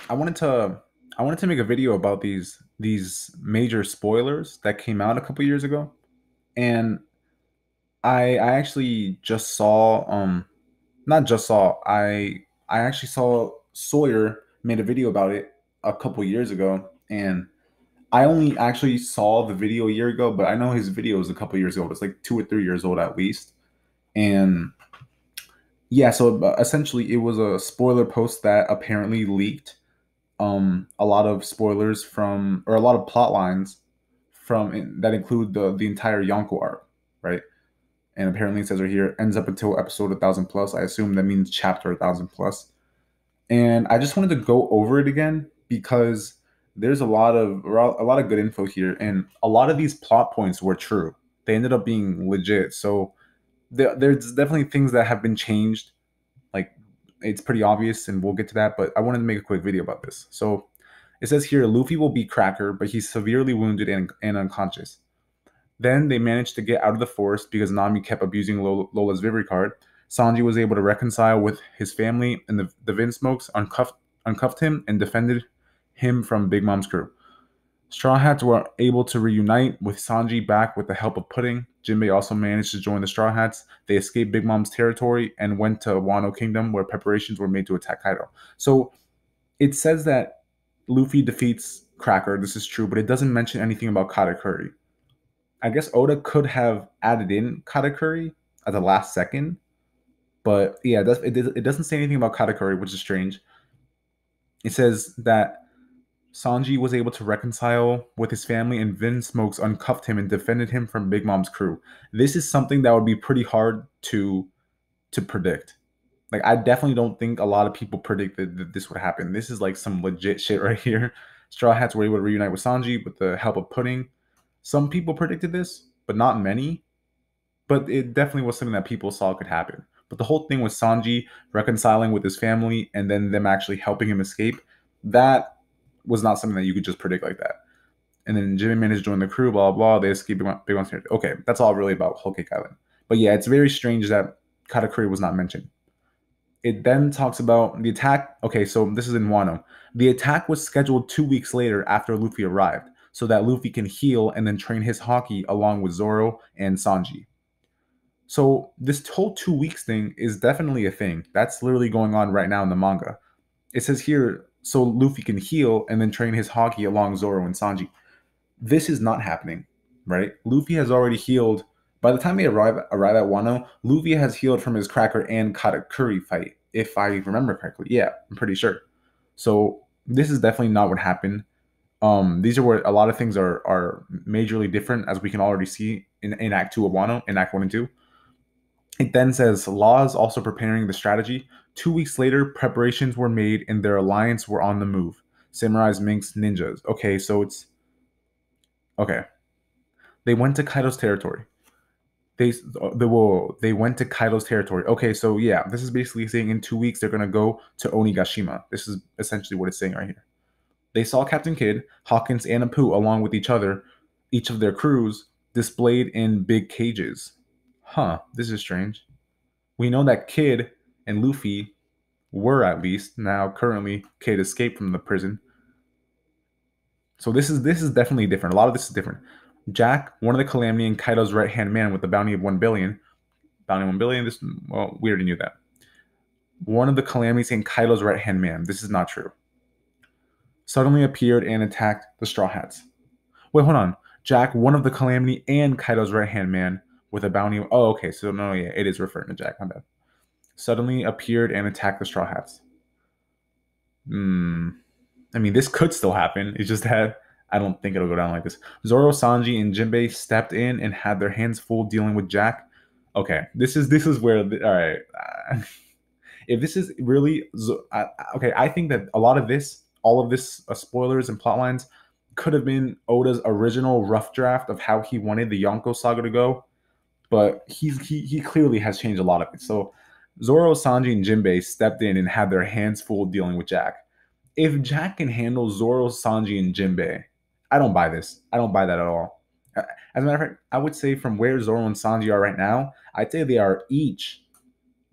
I wanted to I wanted to make a video about these major spoilers that came out a couple years ago, and I actually just saw not just saw I actually saw Sawyer made a video about it a couple years ago, and I only actually saw the video a year ago, but I know his video is a couple years old. It's like 2 or 3 years old at least, and yeah, so essentially it was a spoiler post that apparently leaked a lot of spoilers from or a lot of plot lines that include the entire Yonko arc, right? And apparently it says right here ends up until episode 1000 plus. I assume that means chapter 1000 plus. And I just wanted to go over it again because there's a lot of good info here, and a lot of these plot points were true. They ended up being legit. So there's definitely things that have been changed, like it's pretty obvious, and we'll get to that. But I wanted to make a quick video about this. So it says here Luffy will beat Cracker, but he's severely wounded and unconscious. Then they managed to get out of the forest because Nami kept abusing Lola's Vivre card. Sanji was able to reconcile with his family, and the Vinsmokes uncuffed him and defended him from Big Mom's crew. Straw Hats were able to reunite with Sanji back with the help of Pudding. Jinbei also managed to join the Straw Hats. They escaped Big Mom's territory and went to Wano Kingdom, where preparations were made to attack Kaido. So it says that Luffy defeats Cracker. This is true, but it doesn't mention anything about Katakuri. I guess Oda could have added in Katakuri at the last second, but yeah, it doesn't say anything about Katakuri, which is strange. It says that Sanji was able to reconcile with his family, and Vin Smokes uncuffed him and defended him from Big Mom's crew. This is something that would be pretty hard to predict. Like, I definitely don't think a lot of people predicted that this would happen. This is like some legit shit right here. Straw Hats were able to reunite with Sanji with the help of Pudding. Some people predicted this, but not many. But it definitely was something that people saw could happen. But the whole thing with Sanji reconciling with his family and then them actually helping him escape, that was not something that you could just predict like that. And then Jimmy managed to join the crew, blah, blah, blah. They escaped Big Mom's territory. Okay, that's all really about Whole Cake Island. But yeah, it's very strange that Katakuri was not mentioned. It then talks about the attack. Okay, so this is in Wano. The attack was scheduled 2 weeks later after Luffy arrived, so that Luffy can heal and then train his Haki along with Zoro and Sanji. So this whole 2 weeks thing is definitely a thing. That's literally going on right now in the manga. It says here, so Luffy can heal and then train his Haki along Zoro and Sanji. This is not happening, right? Luffy has already healed. By the time they arrive at Wano, Luffy has healed from his Cracker and Katakuri fight, if I remember correctly. Yeah, I'm pretty sure. So this is definitely not what happened. These are where a lot of things are majorly different, as we can already see in Act 2 of Wano, in Act 1 and 2. It then says Law is also preparing the strategy. 2 weeks later, preparations were made and their alliance were on the move. Samurais, minks, ninjas. Okay, so it's okay. They went to Kaido's territory. They went to Kaido's territory. Okay, so yeah, this is basically saying in 2 weeks they're gonna go to Onigashima. This is essentially what it's saying right here. They saw Captain Kidd, Hawkins, and Apu along with each of their crews displayed in big cages. Huh, this is strange. We know that Kidd and Luffy were, at least now currently, Kidd escaped from the prison. So this is definitely different. A lot of this is different. Jack, one of the Calamity, and Kaido's right hand man with the bounty of 1 billion. Bounty 1 billion. This, well, we already knew that. One of the Calamities and Kaido's right hand man. This is not true. Suddenly appeared and attacked the Straw Hats. Wait, hold on. Jack, one of the Calamity and Kaido's right hand man with a bounty of. Oh, okay. So no, yeah, it is referring to Jack. My bad. Suddenly appeared and attacked the Straw Hats. I mean, this could still happen. It's just that I don't think it'll go down like this. Zoro, Sanji, and Jinbei stepped in and had their hands full dealing with Jack. Okay, this is where all right. If this is really okay, I think that all of this spoilers and plot lines could have been Oda's original rough draft of how he wanted the Yonko saga to go, but he clearly has changed a lot of it. So Zoro, Sanji, and Jinbei stepped in and had their hands full dealing with Jack. If Jack can handle Zoro, Sanji, and Jinbei, I don't buy this. I don't buy that at all. As a matter of fact, I would say from where Zoro and Sanji are right now, I'd say they are each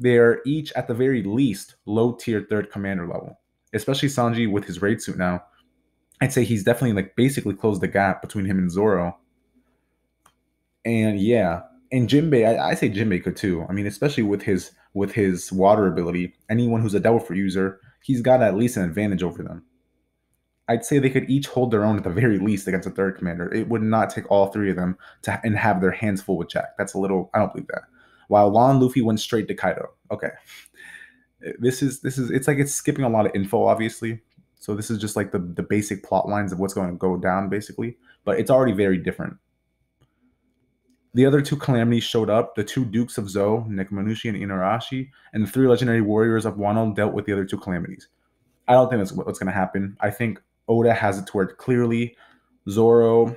at the very least low tier third commander level. especially Sanji with his raid suit now. I'd say he's definitely like basically closed the gap between him and Zoro. And yeah, and Jinbei, I say Jinbei could too. I mean, especially with his water ability, anyone who's a Devil Fruit user, he's got at least an advantage over them. I'd say they could each hold their own at the very least against a third commander. It would not take all three of them to and have their hands full with Jack. That's a little. I don't believe that. While Law and Luffy went straight to Kaido. Okay, this is. It's like it's skipping a lot of info, obviously. So this is just like the basic plot lines of what's going to go down, basically. But it's already very different. The other two calamities showed up. The two Dukes of Zou, Nekomamushi and Inuarashi, and the three legendary warriors of Wano dealt with the other two calamities. I don't think that's what's going to happen. I think Oda has it to where clearly Zoro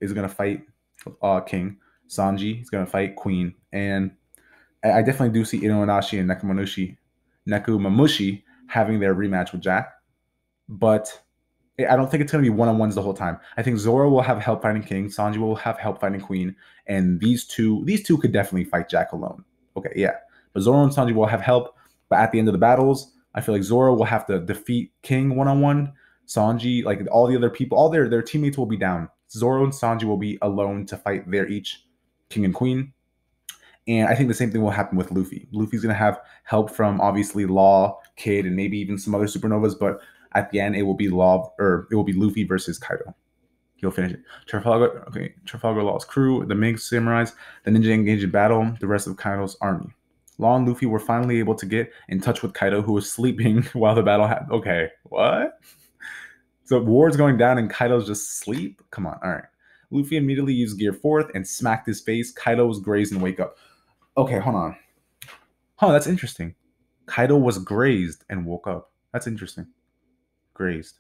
is going to fight King. Sanji is going to fight Queen. And I definitely do see Inuarashi and Nekomamushi having their rematch with Jack. But I don't think it's going to be one-on-ones the whole time. I think Zoro will have help fighting King, Sanji will have help fighting Queen, and these two could definitely fight Jack alone. Okay, yeah. But Zoro and Sanji will have help, but at the end of the battles, I feel like Zoro will have to defeat King one-on-one. Sanji, like all the other people, all their teammates will be down. Zoro and Sanji will be alone to fight their each King and Queen. And I think the same thing will happen with Luffy. Luffy's going to have help from obviously Law, Kid, and maybe even some other supernovas, but at the end it will be Luffy versus Kaido. He'll finish it. Trafalgar Law's crew, the Mink samurais, the ninja engaged in battle, the rest of Kaido's army. Law and Luffy were finally able to get in touch with Kaido, who was sleeping while the battle happened. Okay, what? So war's going down and Kaido's just asleep? Come on, all right. Luffy immediately used Gear 4th and smacked his face. Kaido was grazed and wake up. Okay, hold on. Huh, that's interesting. Kaido was grazed and woke up. That's interesting. Grazed.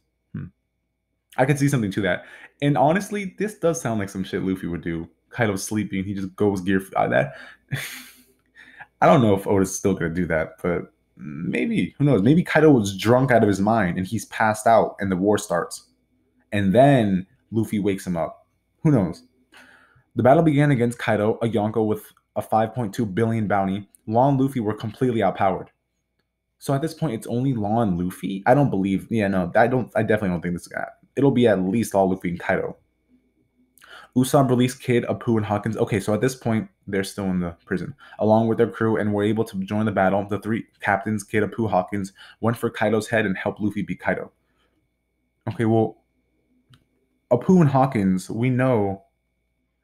I could see something to that. And honestly, this does sound like some shit Luffy would do. Kaido's sleeping, he just goes gear that. I don't know if Oda's still gonna do that, but maybe. Who knows? Maybe Kaido was drunk out of his mind and he's passed out and the war starts. And then Luffy wakes him up. Who knows? The battle began against Kaido, a Yonko with a 5.2 billion bounty. Law and Luffy were completely outpowered. So at this point, it's only Law and Luffy. I don't believe. Yeah, no, I don't. I definitely don't think this is gonna happen. It'll be at least all Luffy and Kaido. Usopp released Kid, Apu, and Hawkins. Okay, so at this point, they're still in the prison, along with their crew, and were able to join the battle. The three captains, Kid, Apu, Hawkins, went for Kaido's head and helped Luffy beat Kaido. Okay, well, Apu and Hawkins, we know,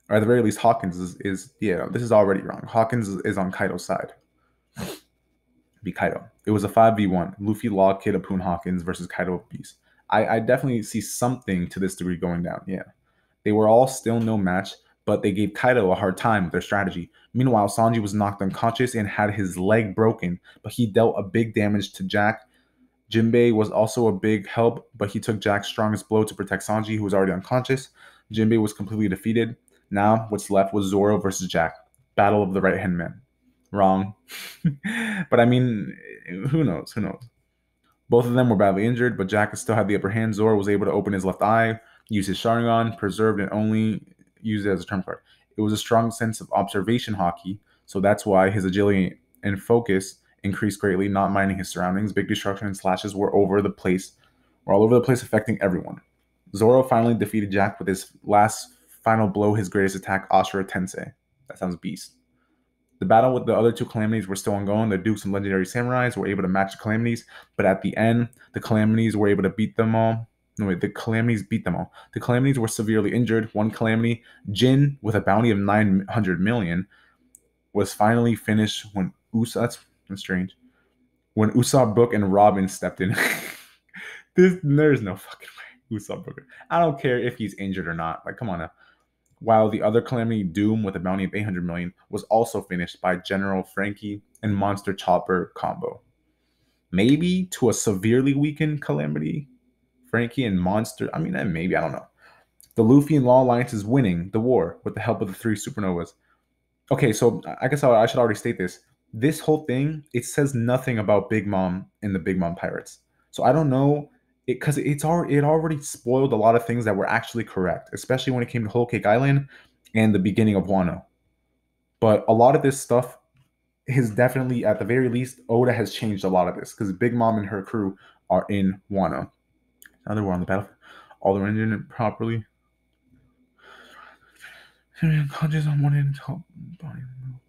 or at the very least, Hawkins is yeah, this is already wrong. Hawkins is on Kaido's side. Be Kaido. It was a 5v1. Luffy, Law, Kid, Apu, and Hawkins versus Kaido Beast. I definitely see something to this degree going down. Yeah. They were all still no match, but they gave Kaido a hard time with their strategy. Meanwhile, Sanji was knocked unconscious and had his leg broken, but he dealt a big damage to Jack. Jinbei was also a big help, but he took Jack's strongest blow to protect Sanji, who was already unconscious. Jinbei was completely defeated. Now, what's left was Zoro versus Jack. Battle of the right-hand man. Wrong. But I mean, who knows? Who knows? Both of them were badly injured, but Jack still had the upper hand. Zoro was able to open his left eye, use his Sharingan, preserved and only used it as a trump card. It was a strong sense of observation hockey, so that's why his agility and focus increased greatly, not minding his surroundings. Big destruction and slashes were all over the place, affecting everyone. Zoro finally defeated Jack with his last final blow, his greatest attack, Ashura Tensei. That sounds beast. The battle with the other two calamities were still ongoing. The Dukes and legendary samurais were able to match the calamities, but at the end, the calamities were able to beat them all. No, wait, the calamities beat them all. The calamities were severely injured. One calamity, Jin, with a bounty of 900 million, was finally finished when Usopp. That's strange. When Usopp, Book, and Robin stepped in. There's no fucking way. Usopp, Book. I don't care if he's injured or not. Like, come on now. While the other calamity, Doom, with a bounty of 800 million, was also finished by General Frankie and Monster Chopper combo. Maybe to a severely weakened calamity, Frankie and Monster. I mean, maybe, I don't know. The Luffy and Law Alliance is winning the war with the help of the three supernovas. Okay, so I guess I should already state this. This whole thing, it says nothing about Big Mom and the Big Mom Pirates. So I don't know because it already spoiled a lot of things that were actually correct, especially when it came to Whole Cake Island and the beginning of Wano. But a lot of this stuff is definitely, at the very least, Oda has changed a lot of this because Big Mom and her crew are in Wano. Now they were on the battlefield. All the rendered it properly.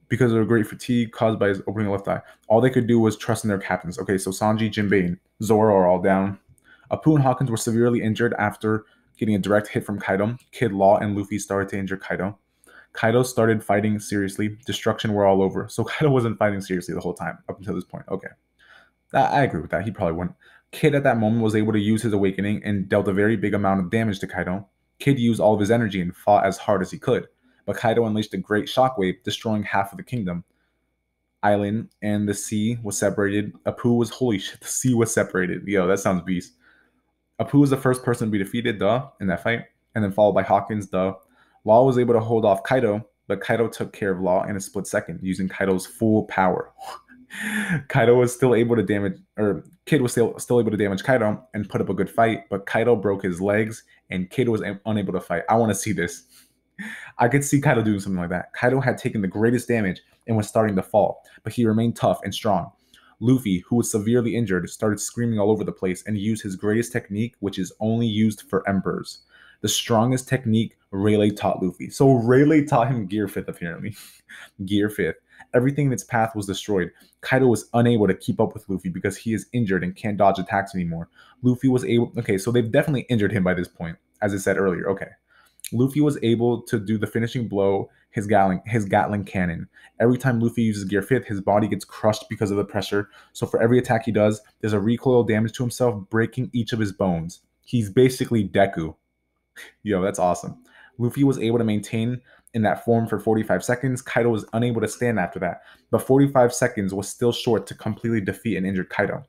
Because of a great fatigue caused by his opening left eye. All they could do was trust in their captains. Okay, so Sanji, Jinbei, and Zoro are all down. Apoo and Hawkins were severely injured after getting a direct hit from Kaido. Kid Law and Luffy started to injure Kaido. Kaido started fighting seriously. Destruction were all over. So Kaido wasn't fighting seriously the whole time up until this point. Okay. I agree with that. He probably wouldn't. Kid at that moment was able to use his awakening and dealt a very big amount of damage to Kaido. Kid used all of his energy and fought as hard as he could, but Kaido unleashed a great shockwave, destroying half of the kingdom. Island and the sea was separated. Apoo was holy shit. The sea was separated. Yo, that sounds beast. Apoo was the first person to be defeated, in that fight, and then followed by Hawkins, Law was able to hold off Kaido, but Kaido took care of Law in a split second using Kaido's full power. Kaido was still able to damage, or Kid was still able to damage Kaido and put up a good fight, but Kaido broke his legs and Kid was unable to fight. I want to see this. I could see Kaido doing something like that. Kaido had taken the greatest damage and was starting to fall, but he remained tough and strong. Luffy, who was severely injured, started screaming all over the place and used his greatest technique, which is only used for emperors. The strongest technique Rayleigh taught Luffy. So Rayleigh taught him Gear Fifth, apparently. Gear Fifth. Everything in its path was destroyed. Kaido was unable to keep up with Luffy because he is injured and can't dodge attacks anymore. Luffy was able... Okay, so they've definitely injured him by this point, as I said earlier. Okay. Luffy was able to do the finishing blow, his Gatling cannon. Every time Luffy uses Gear 5th, his body gets crushed because of the pressure. So for every attack he does, there's a recoil damage to himself, breaking each of his bones. He's basically Deku. Yo, that's awesome. Luffy was able to maintain in that form for 45 seconds. Kaido was unable to stand after that, but 45 seconds was still short to completely defeat an injured Kaido.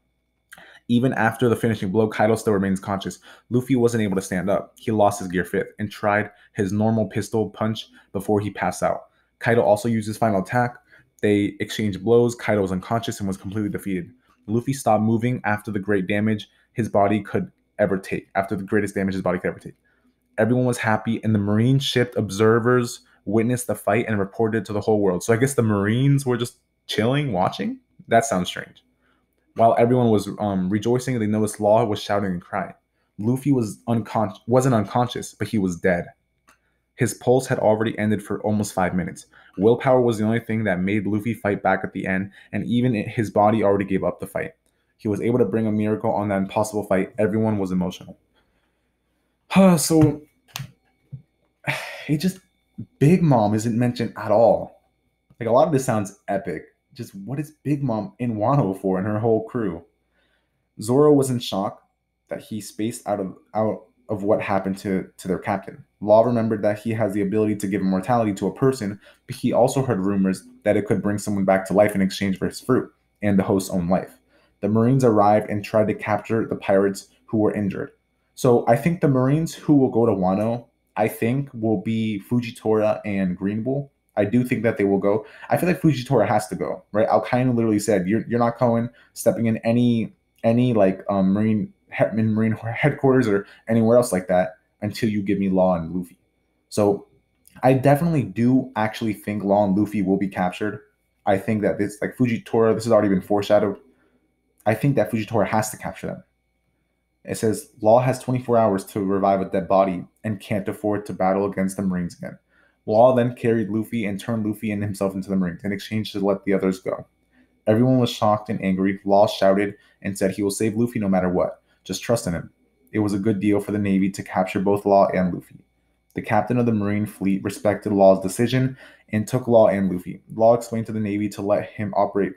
Even after the finishing blow, Kaido still remains conscious. Luffy wasn't able to stand up. He lost his Gear 5th and tried his normal pistol punch before he passed out. Kaido also used his final attack. They exchanged blows. Kaido was unconscious and was completely defeated. Luffy stopped moving after the great damage his body could ever take. After the greatest damage his body could ever take. Everyone was happy, and the Marine ship observers witnessed the fight and reported to the whole world. So I guess the Marines were just chilling, watching? That sounds strange. While everyone was rejoicing, they noticed Law was shouting and crying. Luffy wasn't unconscious, but he was dead. His pulse had already ended for almost 5 minutes. Willpower was the only thing that made Luffy fight back at the end, and even his body already gave up the fight. He was able to bring a miracle on that impossible fight. Everyone was emotional. So, it just... Big Mom isn't mentioned at all. Like, a lot of this sounds epic. Just what is Big Mom in Wano for and her whole crew? Zoro was in shock that he spaced out of what happened to their captain. Law remembered that he has the ability to give immortality to a person, but he also heard rumors that it could bring someone back to life in exchange for his fruit and the host's own life. The Marines arrived and tried to capture the pirates who were injured. So I think the Marines who will go to Wano, I think, will be Fujitora and Green Bull. I do think that they will go. I feel like Fujitora has to go, right? Alkaino literally said, "You're not going, stepping in any like Marine headquarters or anywhere else like that until you give me Law and Luffy." So I definitely do actually think Law and Luffy will be captured. I think that this, like Fujitora, this has already been foreshadowed. I think that Fujitora has to capture them. It says Law has 24 hours to revive a dead body and can't afford to battle against the Marines again. Law then carried Luffy and turned Luffy and himself into the Marines in exchange to let the others go. Everyone was shocked and angry. Law shouted and said he will save Luffy no matter what. Just trust in him. It was a good deal for the Navy to capture both Law and Luffy. The captain of the Marine fleet respected Law's decision and took Law and Luffy. Law explained to the Navy to let him operate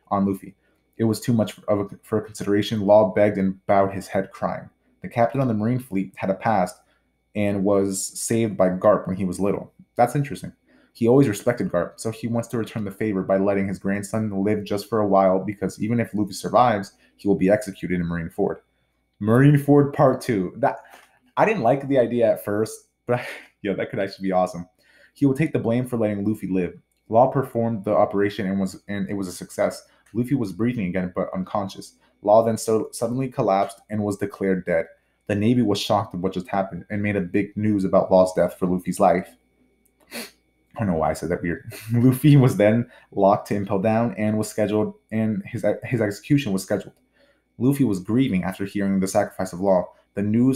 on Luffy. It was too much for a consideration. Law begged and bowed his head, crying. The captain of the Marine fleet had a past and was saved by Garp when he was little. That's interesting. He always respected Garp, so he wants to return the favor by letting his grandson live just for a while, because even if Luffy survives, he will be executed in Marineford. Marineford Part 2. That I didn't like the idea at first, but yeah, that could actually be awesome. He will take the blame for letting Luffy live. Law performed the operation and it was a success. Luffy was breathing again, but unconscious. Law then suddenly collapsed and was declared dead. The Navy was shocked at what just happened and made a big news about Law's death for Luffy's life. I don't know why I said that weird. Luffy was then locked to Impel Down and was scheduled, and his execution was scheduled. Luffy was grieving after hearing the sacrifice of Law. The news